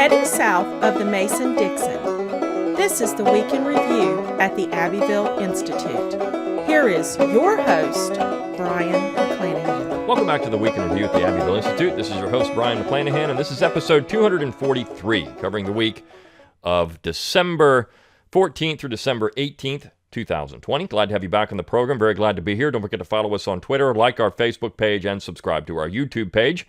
heading south of the Mason-Dixon. This is the Week in Review at the Abbeville Institute. Here is your host, Brian McClanahan. Welcome back to the Week in Review at the Abbeville Institute. This is your host, Brian McClanahan, and this is episode 243, covering the week of December 14th through December 18th, 2020. Glad to have you back on the program. Very glad to be here. Don't forget to follow us on Twitter, like our Facebook page, and subscribe to our YouTube page.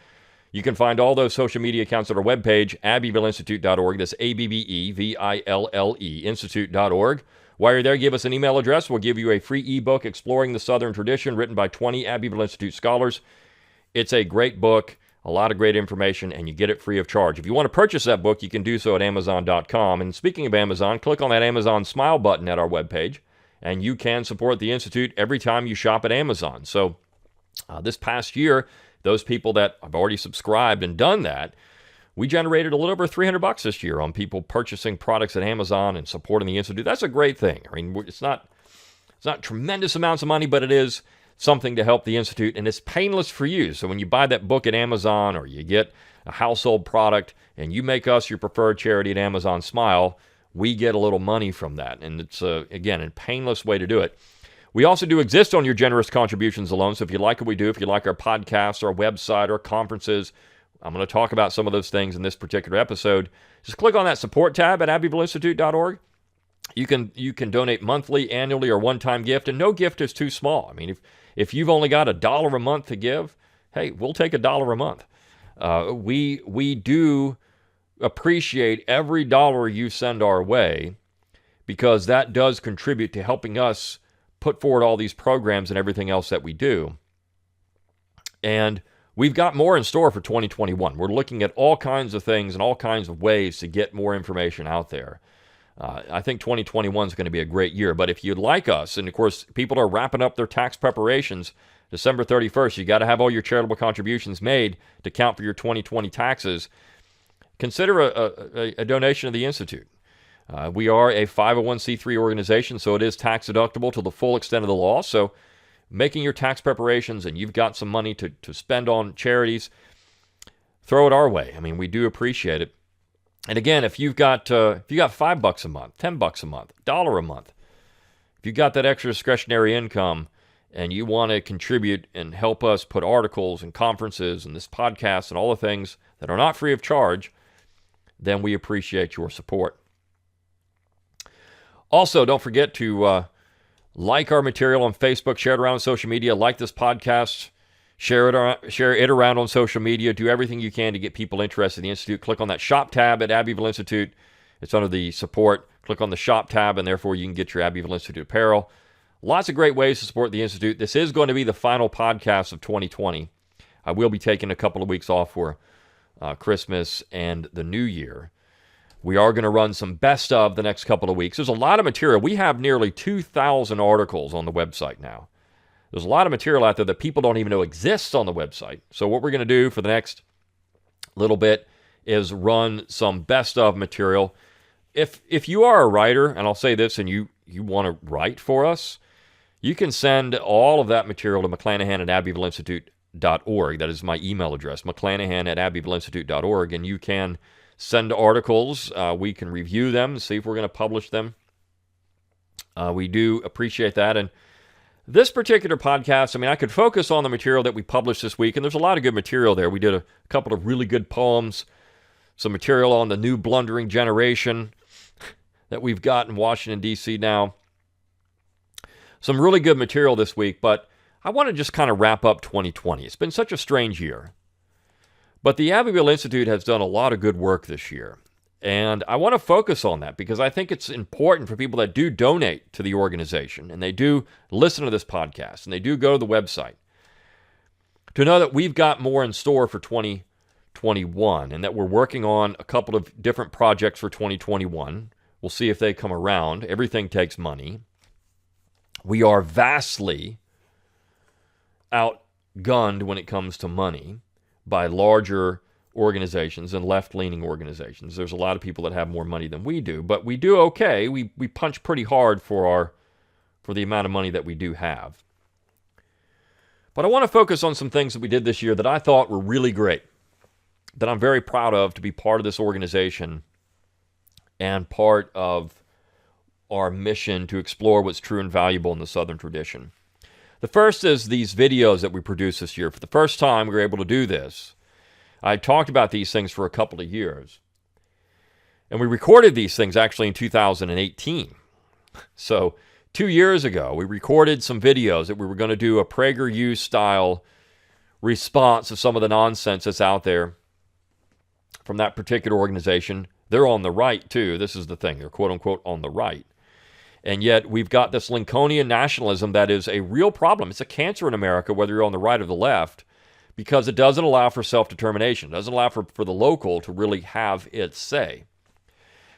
You can find all those social media accounts at our webpage, abbevilleinstitute.org. That's ABBEVILLE, institute.org. While you're there, give us an email address. We'll give you a free ebook, Exploring the Southern Tradition, written by 20 Abbeville Institute scholars. It's a great book, a lot of great information, and you get it free of charge. If you want to purchase that book, you can do so at Amazon.com. And speaking of Amazon, click on that Amazon Smile button at our webpage, and you can support the Institute every time you shop at Amazon. So this past year, those people that have already subscribed and done that, we generated a little over $300 this year on people purchasing products at Amazon and supporting the Institute. That's a great thing. I mean, it's not tremendous amounts of money, but it is something to help the Institute, and it's painless for you. So when you buy that book at Amazon or you get a household product and you make us your preferred charity at Amazon Smile, we get a little money from that. And it's, again, a painless way to do it. We also do exist on your generous contributions alone. So if you like what we do, if you like our podcasts, our website, our conferences, I'm going to talk about some of those things in this particular episode. Just click on that support tab at abbevilleinstitute.org. You can donate monthly, annually, or one-time gift, and no gift is too small. I mean, if you've only got $1 a month to give, hey, we'll take $1 a month. We do appreciate every dollar you send our way, because that does contribute to helping us put forward all these programs and everything else that we do. And we've got more in store for 2021. We're looking at all kinds of things and all kinds of ways to get more information out there. I think 2021 is going to be a great year. But if you'd like us, and of course, people are wrapping up their tax preparations December 31st, you got to have all your charitable contributions made to count for your 2020 taxes. Consider a donation to the Institute. We are a 501c3 organization, so it is tax deductible to the full extent of the law. So making your tax preparations and you've got some money to spend on charities, throw it our way. I mean, we do appreciate it. And again, if you've got $5 a month, $10 a month, $1 a month, if you've got that extra discretionary income and you want to contribute and help us put articles and conferences and this podcast and all the things that are not free of charge, then we appreciate your support. Also, don't forget to like our material on Facebook, share it around on social media, like this podcast, share it around on social media, do everything you can to get people interested in the Institute. Click on that shop tab at Abbeville Institute. It's under the support. Click on the shop tab, and therefore you can get your Abbeville Institute apparel. Lots of great ways to support the Institute. This is going to be the final podcast of 2020. I will be taking a couple of weeks off for Christmas and the New Year. We are going to run some best of the next couple of weeks. There's a lot of material. We have nearly 2,000 articles on the website now. There's a lot of material out there that people don't even know exists on the website. So what we're going to do for the next little bit is run some best of material. If you are a writer, and I'll say this, and you want to write for us, you can send all of that material to McClanahan at abbevilleinstitute.org. That is my email address, McClanahan at abbevilleinstitute.org, and you can send articles. We can review them, see if we're going to publish them. We do appreciate that. And this particular podcast, I mean, I could focus on the material that we published this week, and there's a lot of good material there. We did a couple of really good poems, some material on the new blundering generation that we've got in Washington, D.C. now. Some really good material this week, but I want to just kind of wrap up 2020. It's been such a strange year. But the Abbeville Institute has done a lot of good work this year. And I want to focus on that because I think it's important for people that do donate to the organization and they do listen to this podcast and they do go to the website to know that we've got more in store for 2021 and that we're working on a couple of different projects for 2021. We'll see if they come around. Everything takes money. We are vastly outgunned when it comes to money by larger organizations and left-leaning organizations. There's a lot of people that have more money than we do, but we do okay. We punch pretty hard for the amount of money that we do have. But I want to focus on some things that we did this year that I thought were really great. that I'm very proud of to be part of this organization and part of our mission to explore what's true and valuable in the Southern tradition. The first is these videos that we produced this year. For the first time, we were able to do this. I talked about these things for a couple of years. And we recorded these things actually in 2018. So 2 years ago, we recorded some videos that we were going to do a PragerU-style response to some of the nonsense that's out there from that particular organization. They're on the right, too. This is the thing. They're quote-unquote on the right. And yet we've got this Lincolnian nationalism that is a real problem. It's a cancer in America, whether you're on the right or the left, because it doesn't allow for self-determination. It doesn't allow for the local to really have its say.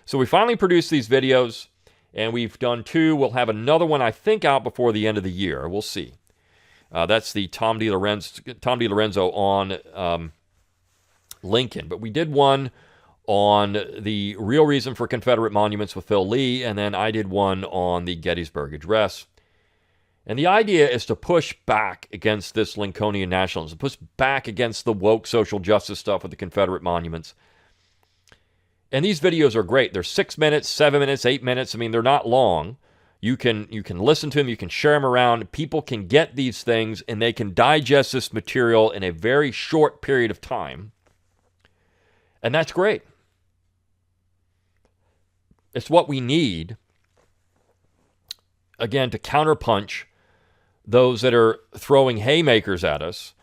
So we finally produced these videos, and we've done 2. We'll have another one, I think, out before the end of the year. We'll see. That's the Tom DiLorenzo on Lincoln. But we did one on the real reason for Confederate monuments with Phil Lee, and then I did one on the Gettysburg Address. And the idea is to push back against this Lincolnian nationalism, push back against the woke social justice stuff with the Confederate monuments. And these videos are great. They're 6 minutes, 7 minutes, 8 minutes. I mean, they're not long. You can listen to them. You can share them around. People can get these things, and they can digest this material in a very short period of time. And that's great. It's what we need, again, to counterpunch those that are throwing haymakers at us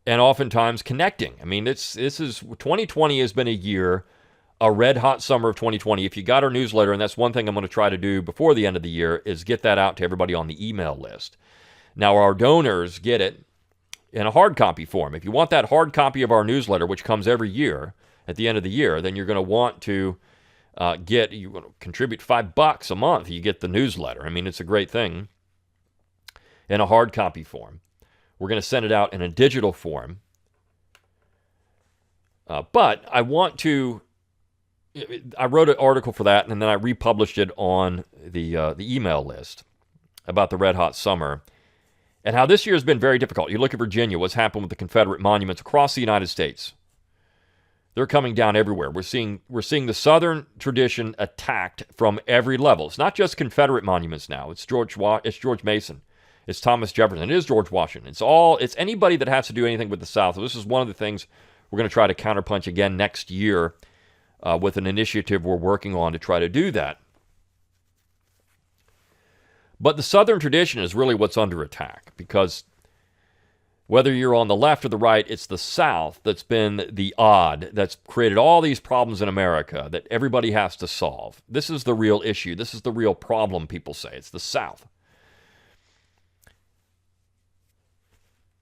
and oftentimes connecting. I mean, 2020 has been a year, a red hot summer of 2020. If you got our newsletter, and that's one thing I'm going to try to do before the end of the year, is get that out to everybody on the email list. Now, our donors get it in a hard copy form. If you want that hard copy of our newsletter, which comes every year at the end of the year, then you're going to want to you want to contribute $5 a month. You get the newsletter. I mean, it's a great thing in a hard copy form. We're going to send it out in a digital form. But I wrote an article for that, and then I republished it on the email list about the red hot summer and how this year has been very difficult. You look at Virginia, what's happened with the Confederate monuments across the United States. They're coming down everywhere. We're seeing the Southern tradition attacked from every level. It's not just Confederate monuments now. It's George Mason. It's Thomas Jefferson. It is George Washington. It's anybody that has to do anything with the South. So this is one of the things we're going to try to counterpunch again next year with an initiative we're working on to try to do that. But the Southern tradition is really what's under attack, because whether you're on the left or the right, it's the South that's been the odd, that's created all these problems in America that everybody has to solve. This is the real issue. This is the real problem, people say. It's the South.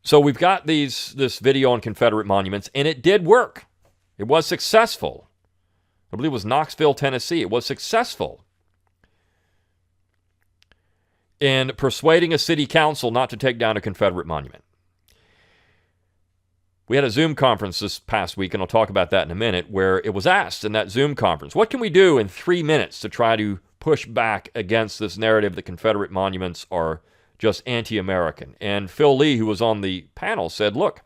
So we've got this video on Confederate monuments, and it did work. It was successful. I believe it was Knoxville, Tennessee. It was successful in persuading a city council not to take down a Confederate monument. We had a Zoom conference this past week, and I'll talk about that in a minute, where it was asked in that Zoom conference, what can we do in 3 minutes to try to push back against this narrative that Confederate monuments are just anti-American? And Phil Lee, who was on the panel, said, look,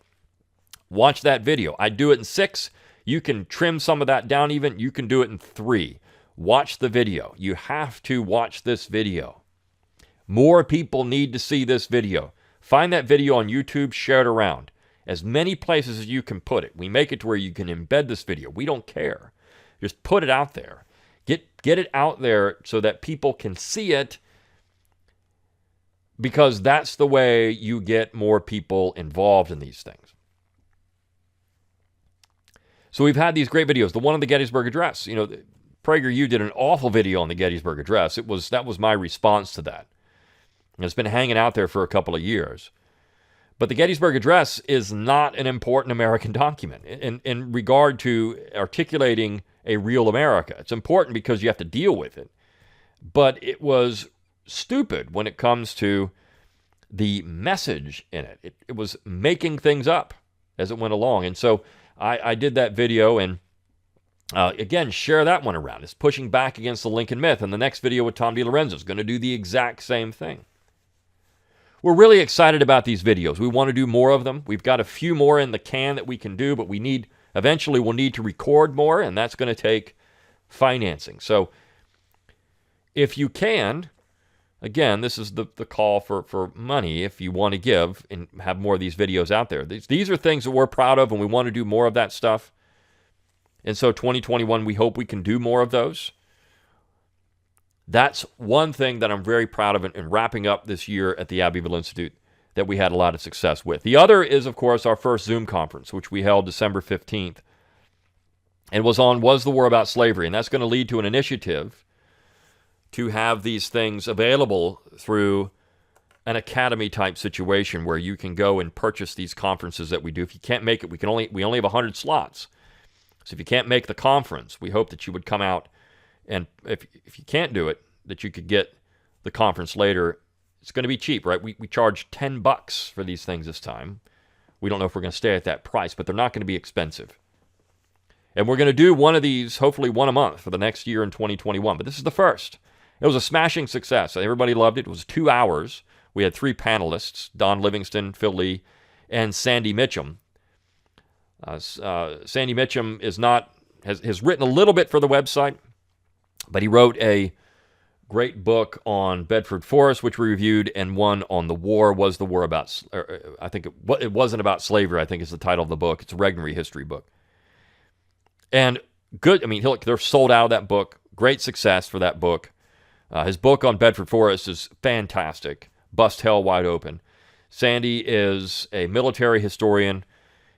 watch that video. I do it in 6. You can trim some of that down even. You can do it in 3. Watch the video. You have to watch this video. More people need to see this video. Find that video on YouTube, share it around. As many places as you can put it. We make it to where you can embed this video. We don't care. Just put it out there. Get it out there so that people can see it, because that's the way you get more people involved in these things. So we've had these great videos. The one on the Gettysburg Address. You know, PragerU did an awful video on the Gettysburg Address. That was my response to that. And it's been hanging out there for a couple of years. But the Gettysburg Address is not an important American document in regard to articulating a real America. It's important because you have to deal with it. But it was stupid when it comes to the message in it. It was making things up as it went along. And so I did that video, and again, share that one around. It's pushing back against the Lincoln myth. And the next video with Tom DiLorenzo is going to do the exact same thing. We're really excited about these videos. We want to do more of them. We've got a few more in the can that we can do, but we need Eventually, we'll need to record more, and that's going to take financing. So if you can, again, this is the call for money if you want to give and have more of these videos out there. These are things that we're proud of, and we want to do more of that stuff. And so 2021, we hope we can do more of those. That's one thing that I'm very proud of in wrapping up this year at the Abbeville Institute that we had a lot of success with. The other is, of course, our first Zoom conference, which we held December 15th. And was the War About Slavery? And that's going to lead to an initiative to have these things available through an academy type situation where you can go and purchase these conferences that we do. If you can't make it, we only have 100 slots. So if you can't make the conference, we hope that you would come out, and if you can't do it, that you could get the conference later. It's going to be cheap, right? We charge $10 for these things this time. We don't know if we're going to stay at that price, but they're not going to be expensive. And we're going to do one of these, hopefully one a month for the next year in 2021. But this is the first. It was a smashing success. Everybody loved it. It was 2 hours. We had 3 panelists, Don Livingston, Phil Lee, and Sandy Mitchum. Sandy Mitchum has written a little bit for the website, but he wrote a great book on Bedford Forest, which we reviewed, and one on the war. Was the war about, I think it wasn't about slavery, I think is the title of the book. It's a Regnery history book. And good, I mean, they're sold out of that book. Great success for that book. His book on Bedford Forest is fantastic. Bust hell wide open. Sandy is a military historian.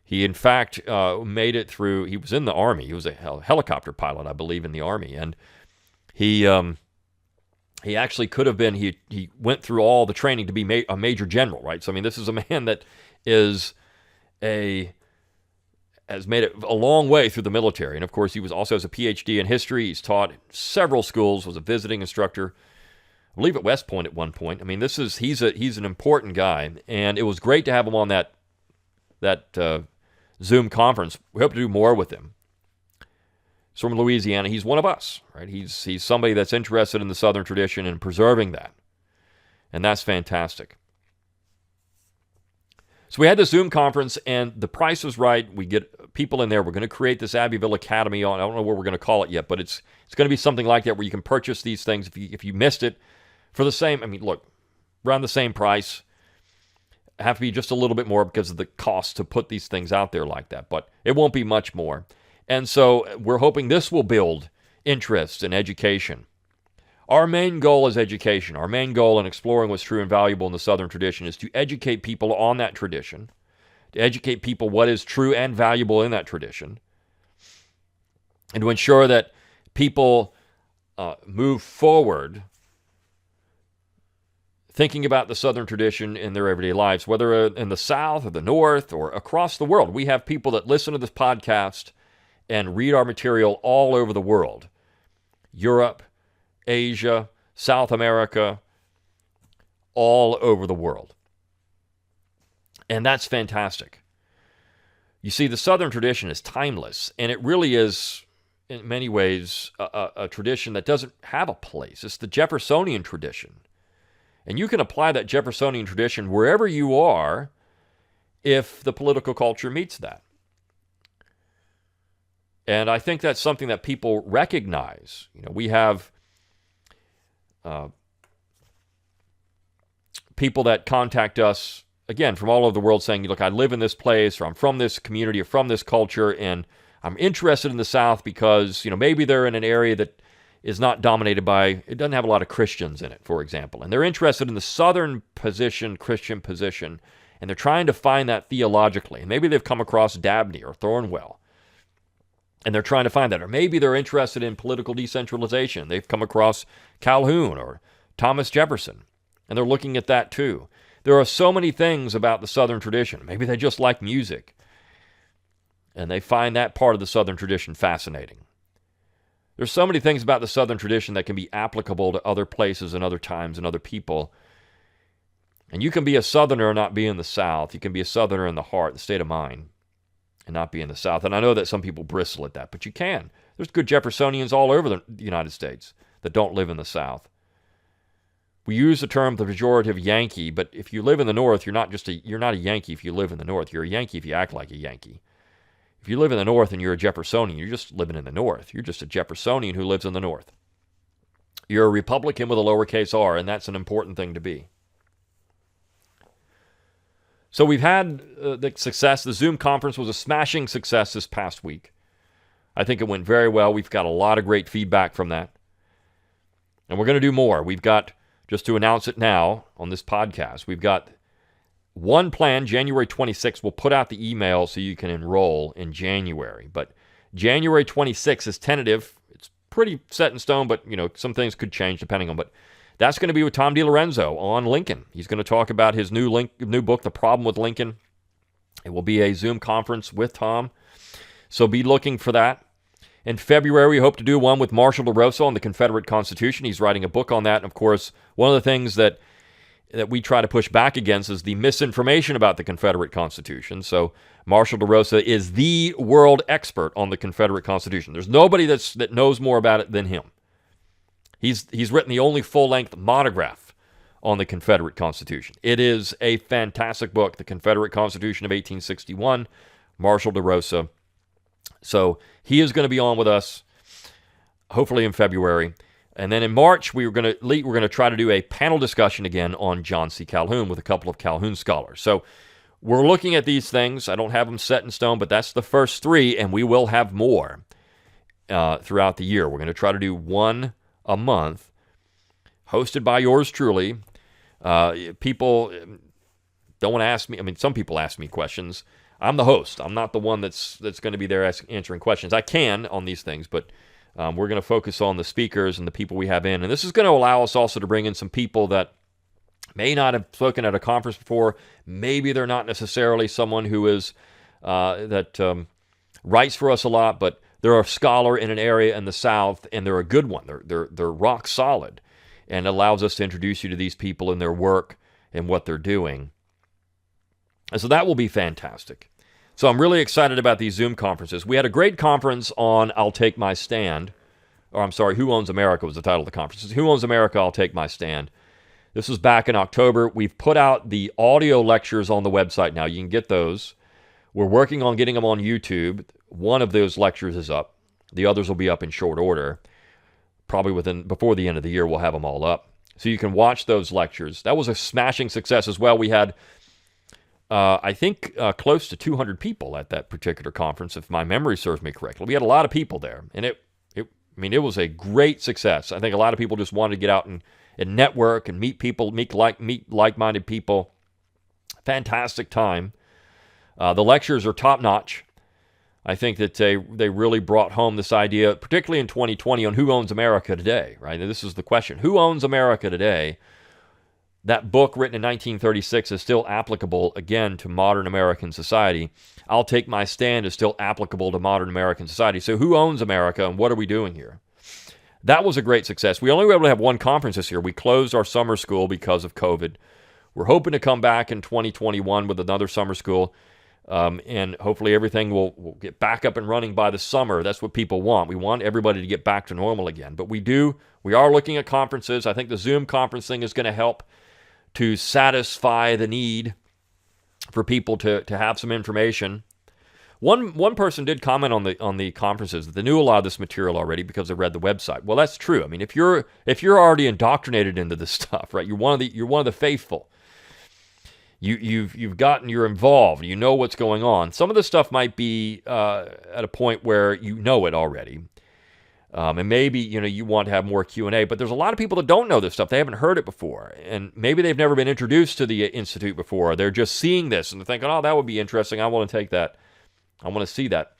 He, in fact, made it through, he was in the Army. He was a helicopter pilot, I believe, in the Army. And he actually could have been, he went through all the training to be a major general, right? So, I mean, this is a man that has made it a long way through the military. And, of course, he also has a PhD in history. He's taught several schools, was a visiting instructor, I believe at West Point at one point. I mean, he's an important guy. And it was great to have him on that Zoom conference. We hope to do more with him. He's from Louisiana. He's one of us, right? He's somebody that's interested in the Southern tradition and preserving that. And that's fantastic. So we had the Zoom conference, and the price was right. We get people in there. We're going to create this Abbeville Academy. I don't know what we're going to call it yet, but it's going to be something like that where you can purchase these things if you missed it for the same, I mean, look, around the same price. Have to be just a little bit more because of the cost to put these things out there like that, but it won't be much more. And so we're hoping this will build interest in education. Our main goal is education. Our main goal in exploring what's true and valuable in the Southern tradition is to educate people on that tradition, to educate people what is true and valuable in that tradition, and to ensure that people move forward thinking about the Southern tradition in their everyday lives, whether in the South or the North or across the world. We have people that listen to this podcast and read our material all over the world. Europe, Asia, South America, all over the world. And that's fantastic. You see, the Southern tradition is timeless, and it really is, in many ways, a tradition that doesn't have a place. It's the Jeffersonian tradition. And you can apply that Jeffersonian tradition wherever you are if the political culture meets that. And I think that's something that people recognize. You know, we have people that contact us, again, from all over the world saying, look, I live in this place, or I'm from this community, or from this culture, and I'm interested in the South because, you know, maybe they're in an area that is not dominated by, it doesn't have a lot of Christians in it, for example. And they're interested in the Southern position, Christian position, and they're trying to find that theologically. And maybe they've come across Dabney or Thornwell, and they're trying to find that. Or maybe they're interested in political decentralization. They've come across Calhoun or Thomas Jefferson, and they're looking at that too. There are so many things about the Southern tradition. Maybe they just like music, and they find that part of the Southern tradition fascinating. There's so many things about the Southern tradition that can be applicable to other places and other times and other people. And you can be a Southerner and not be in the South. You can be a Southerner in the heart, the state of mind, and not be in the South. And I know that some people bristle at that, but you can. There's good Jeffersonians all over the United States that don't live in the South. We use the term the pejorative Yankee, but if you live in the North, you're not a Yankee if you live in the North. You're a Yankee if you act like a Yankee. If you live in the North and you're a Jeffersonian, you're just living in the North. You're just a Jeffersonian who lives in the North. You're a Republican with a lowercase r, and that's an important thing to be. So we've had the success. The Zoom conference was a smashing success this past week. I think it went very well. We've got a lot of great feedback from that. And we're going to do more. We've got, just to announce it now on this podcast, we've got one plan. January 26th, we'll put out the email so you can enroll in January. But January 26th is tentative. It's pretty set in stone, but some things could change depending on. But that's going to be with Tom DiLorenzo on Lincoln. He's going to talk about his new book, The Problem with Lincoln. It will be a Zoom conference with Tom. So be looking for that. In February, we hope to do one with Marshall DeRosa on the Confederate Constitution. He's writing a book on that. And of course, one of the things that we try to push back against is the misinformation about the Confederate Constitution. So Marshall DeRosa is the world expert on the Confederate Constitution. There's nobody that knows more about it than him. He's written the only full-length monograph on the Confederate Constitution. It is a fantastic book, The Confederate Constitution of 1861, Marshall DeRosa. So he is going to be on with us, hopefully in February. And then in March, we're going to try to do a panel discussion again on John C. Calhoun with a couple of Calhoun scholars. So we're looking at these things. I don't have them set in stone, but that's the first three, and we will have more throughout the year. We're going to try to do one a month, hosted by yours truly. People don't want to ask me. I mean, some people ask me questions. I'm the host. I'm not the one that's going to be there answering questions. I can on these things, but we're going to focus on the speakers and the people we have in. And this is going to allow us also to bring in some people that may not have spoken at a conference before. Maybe they're not necessarily someone who is writes for us a lot, but they're a scholar in an area in the South, and they're a good one. They're rock solid, and allows us to introduce you to these people and their work and what they're doing. And so that will be fantastic. So I'm really excited about these Zoom conferences. We had a great conference on I'll Take My Stand. Or I'm sorry, Who Owns America was the title of the conference. Who Owns America, I'll Take My Stand. This was back in October. We've put out the audio lectures on the website now. You can get those. We're working on getting them on YouTube. One of those lectures is up. The others will be up in short order. Probably before the end of the year, we'll have them all up. So you can watch those lectures. That was a smashing success as well. We had I think close to 200 people at that particular conference, if my memory serves me correctly. We had a lot of people there, and it was a great success. I think a lot of people just wanted to get out and network and meet people, meet like-minded people. Fantastic time. The lectures are top-notch. I think that they really brought home this idea, particularly in 2020, on who owns America today, right? And this is the question. Who owns America today? That book written in 1936 is still applicable, again, to modern American society. I'll Take My Stand is still applicable to modern American society. So who owns America, and what are we doing here? That was a great success. We only were able to have one conference this year. We closed our summer school because of COVID. We're hoping to come back in 2021 with another summer school, and hopefully everything will get back up and running by the summer. That's what people want. We want everybody to get back to normal again. But we are looking at conferences. I think the Zoom conference thing is going to help to satisfy the need for people to have some information. One person did comment on the conferences that they knew a lot of this material already because they read the website. Well, that's true. I mean, if you're already indoctrinated into this stuff, right? You're one of the faithful. You're involved. You know what's going on. Some of this stuff might be at a point where you know it already. And maybe, you want to have more Q&A, but there's a lot of people that don't know this stuff. They haven't heard it before, and maybe they've never been introduced to the Institute before. They're just seeing this, and they're thinking, oh, that would be interesting. I want to take that. I want to see that.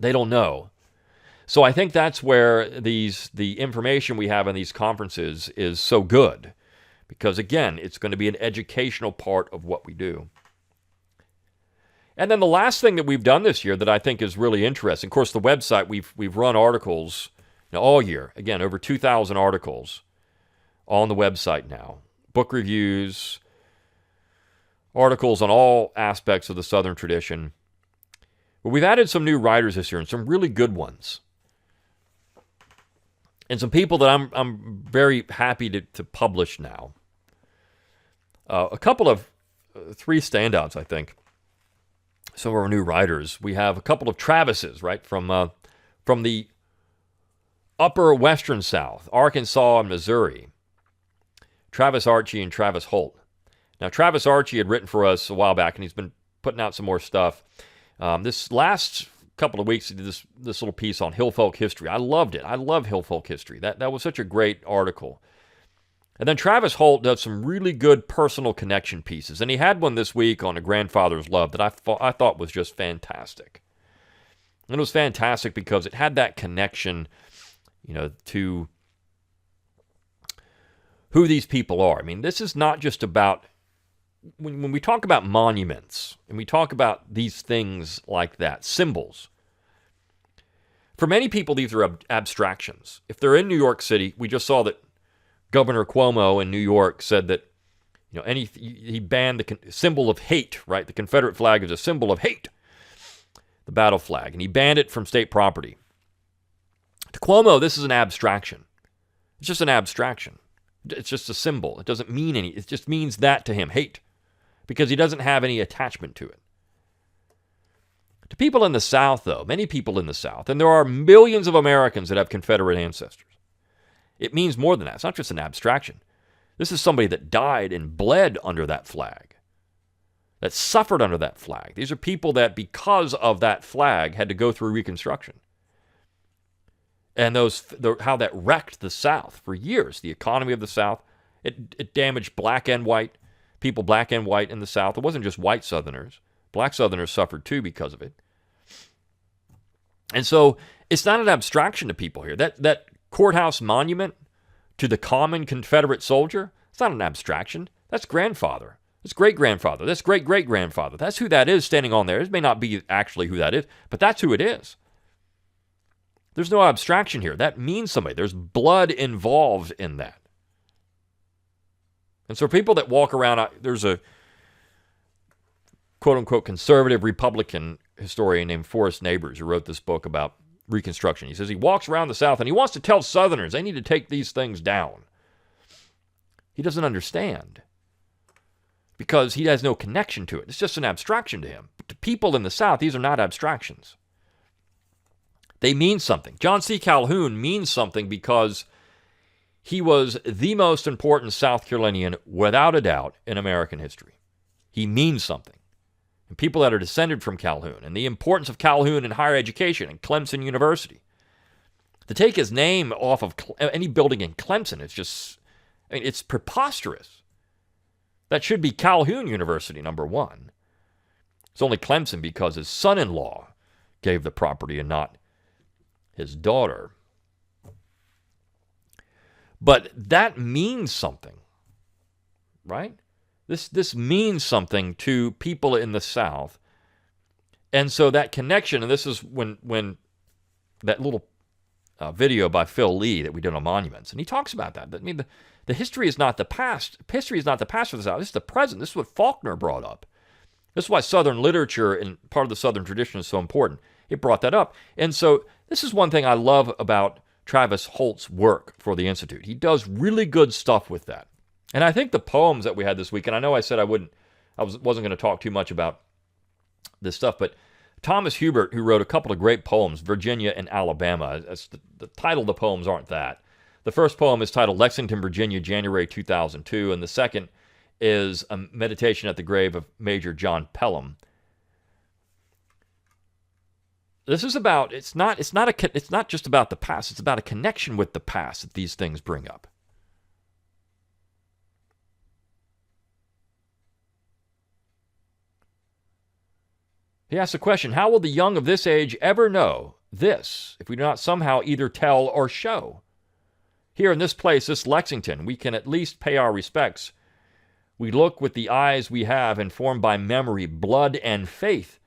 They don't know. So I think that's where the information we have in these conferences is so good, because, again, it's going to be an educational part of what we do. And then the last thing that we've done this year that I think is really interesting, of course, the website, we've run articles all year. Again, over 2,000 articles on the website now. Book reviews, articles on all aspects of the Southern tradition. But we've added some new writers this year, and some really good ones. And some people that I'm very happy to publish now. A couple of three standouts, I think. some of our new writers. We have a couple of Travises, right, from the upper western South, Arkansas and Missouri. Travis Archie and Travis Holt. Now, Travis Archie had written for us a while back, and he's been putting out some more stuff. This last couple of weeks, he did this little piece on Hill Folk history. I loved it. I love Hill Folk history. That was such a great article. And then Travis Holt does some really good personal connection pieces, and he had one this week on A Grandfather's Love that I thought was just fantastic. And it was fantastic because it had that connection, to who these people are. I mean, this is not just about, when we talk about monuments, and we talk about these things like that, symbols, for many people, these are abstractions. If they're in New York City, we just saw that Governor Cuomo in New York said that, he banned the symbol of hate, right? The Confederate flag is a symbol of hate, the battle flag, and he banned it from state property. To Cuomo, this is an abstraction. It's just an abstraction. It's just a symbol. It doesn't mean any. It just means that to him, hate, because he doesn't have any attachment to it. To people in the South, though, many people in the South, and there are millions of Americans that have Confederate ancestors, it means more than that. It's not just an abstraction. This is somebody that died and bled under that flag, that suffered under that flag. These are people that, because of that flag, had to go through Reconstruction. And how that wrecked the South for years, the economy of the South. It damaged black and white, people black and white in the South. It wasn't just white Southerners. Black Southerners suffered too because of it. And so it's not an abstraction to people here. That courthouse monument to the common Confederate soldier, it's not an abstraction. That's grandfather. That's great-grandfather. That's great-great-grandfather. That's who that is standing on there. It may not be actually who that is, but that's who it is. There's no abstraction here. That means somebody. There's blood involved in that. And so people that walk around, there's a quote-unquote conservative Republican historian named Forrest Neighbors who wrote this book about Reconstruction. He says he walks around the South and he wants to tell Southerners they need to take these things down. He doesn't understand because he has no connection to it. It's just an abstraction to him. But to people in the South, these are not abstractions. They mean something. John C. Calhoun means something because he was the most important South Carolinian, without a doubt, in American history. He means something. And people that are descended from Calhoun, and the importance of Calhoun in higher education and Clemson University. To take his name off of any building in Clemson, it's preposterous. That should be Calhoun University, number one. It's only Clemson because his son-in-law gave the property and not his daughter. But that means something, right? This means something to people in the South. And so that connection, and this is when that little video by Phil Lee that we did on monuments, and he talks about that. I mean, the history is not the past. History is not the past for the South. This is the present. This is what Faulkner brought up. This is why Southern literature and part of the Southern tradition is so important. It brought that up. And so this is one thing I love about Travis Holt's work for the Institute. He does really good stuff with that. And I think the poems that we had this week, and I know I said I wasn't going to talk too much about this stuff, but Thomas Hubert, who wrote a couple of great poems, Virginia and Alabama, the title of the poems aren't that. The first poem is titled Lexington, Virginia, January 2002, and the second is a meditation at the grave of Major John Pelham. This is about, it's not just about the past, it's about a connection with the past that these things bring up. He asks the question, how will the young of this age ever know this if we do not somehow either tell or show? Here in this place, this Lexington, we can at least pay our respects. We look with the eyes we have, informed by memory, blood, and faith,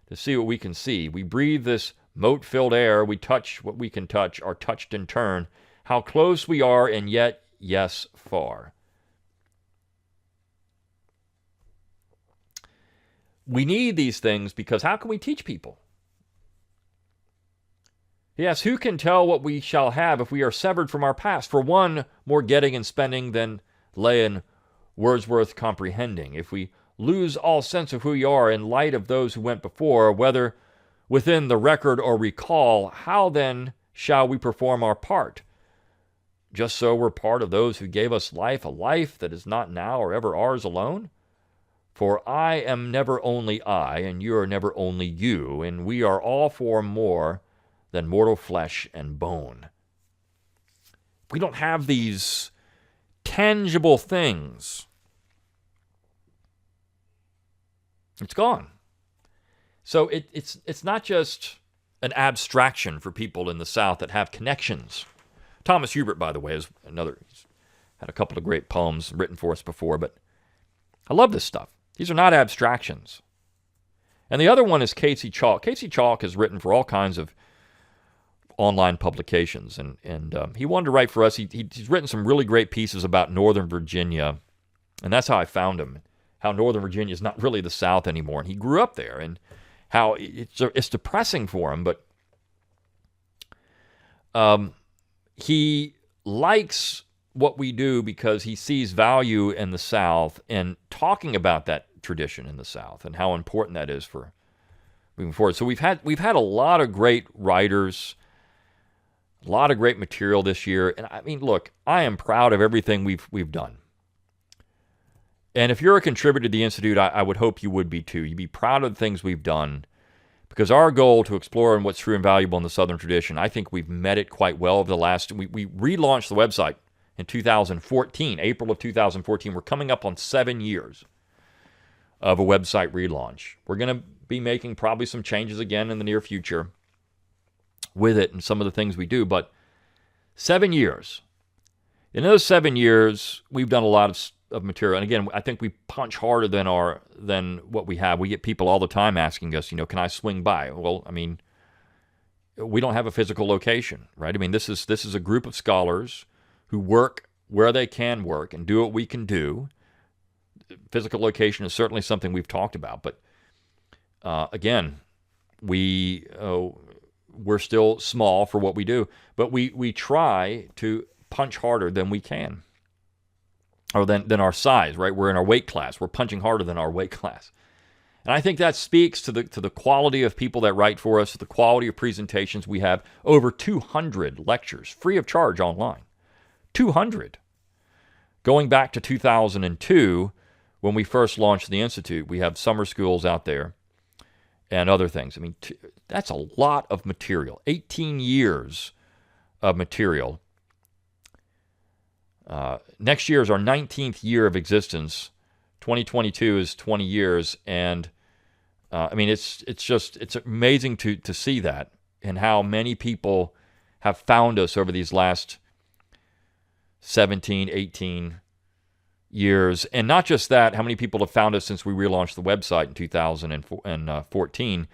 to see what we can see. We breathe this moat-filled air. We touch what we can touch, are touched in turn. How close we are, and yet, yes, far. We need these things because how can we teach people? Yes, who can tell what we shall have if we are severed from our past? For one, more getting and spending than lay in Wordsworth comprehending. If we lose all sense of who you are in light of those who went before, whether within the record or recall, how then shall we perform our part? Just so we're part of those who gave us life, a life that is not now or ever ours alone? For I am never only I, and you are never only you, and we are all for more than mortal flesh and bone. We don't have these tangible things. It's gone. So it's not just an abstraction for people in the South that have connections. Thomas Hubert, by the way, is another. He's had a couple of great poems written for us before, but I love this stuff. These are not abstractions. And the other one is Casey Chalk. Casey Chalk has written for all kinds of online publications, and he wanted to write for us. He's written some really great pieces about Northern Virginia, and that's how I found him. How Northern Virginia is not really the South anymore, and he grew up there, and how it's depressing for him, but he likes what we do because he sees value in the South and talking about that tradition in the South and how important that is for moving forward. So we've had a lot of great writers, a lot of great material this year, and I mean, look, I am proud of everything we've done. And if you're a contributor to the Institute, I would hope you would be too. You'd be proud of the things we've done, because our goal to explore what's true and valuable in the Southern tradition, I think we've met it quite well over the last. We relaunched the website in 2014, April of 2014. We're coming up on 7 years of a website relaunch. We're going to be making probably some changes again in the near future with it and some of the things we do, but 7 years. In those 7 years, we've done a lot of material. And again, I think we punch harder than what we have. We get people all the time asking us, can I swing by? Well, I mean, we don't have a physical location, right? I mean, this is a group of scholars who work where they can work and do what we can do. Physical location is certainly something we've talked about, but again, we're still small for what we do, but we try to punch harder than we can. Or than our size, right? We're in our weight class. We're punching harder than our weight class. And I think that speaks to the quality of people that write for us, the quality of presentations. We have over 200 lectures, free of charge online. 200. Going back to 2002, when we first launched the Institute, we have summer schools out there and other things. I mean, that's a lot of material. 18 years of material. Next year is our 19th year of existence. 2022 is 20 years, and I mean, it's amazing to see that and how many people have found us over these last 17, 18 years, and not just that, how many people have found us since we relaunched the website in 2014.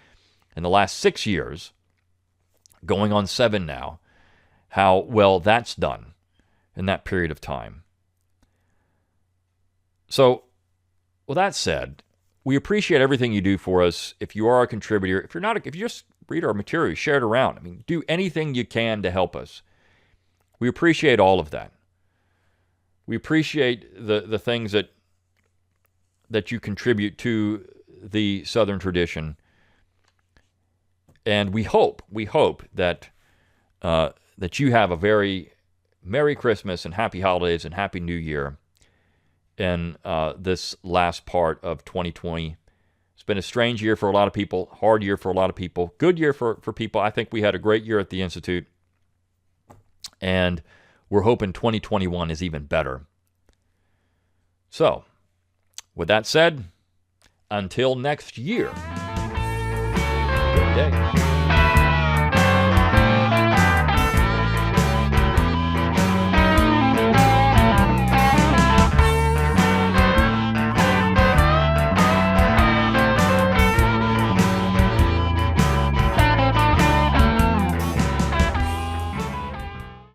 In the last 6 years, going on 7 now, how well that's done in that period of time. So, with that said, we appreciate everything you do for us. If you are a contributor, if you just read our material, share it around. I mean, do anything you can to help us. We appreciate all of that. We appreciate the things that you contribute to the Southern tradition, and we hope that that you have a very Merry Christmas and Happy Holidays and Happy New Year in this last part of 2020. It's been a strange year for a lot of people, hard year for a lot of people, good year for people. I think we had a great year at the Institute, and we're hoping 2021 is even better. So, with that said, until next year, good day.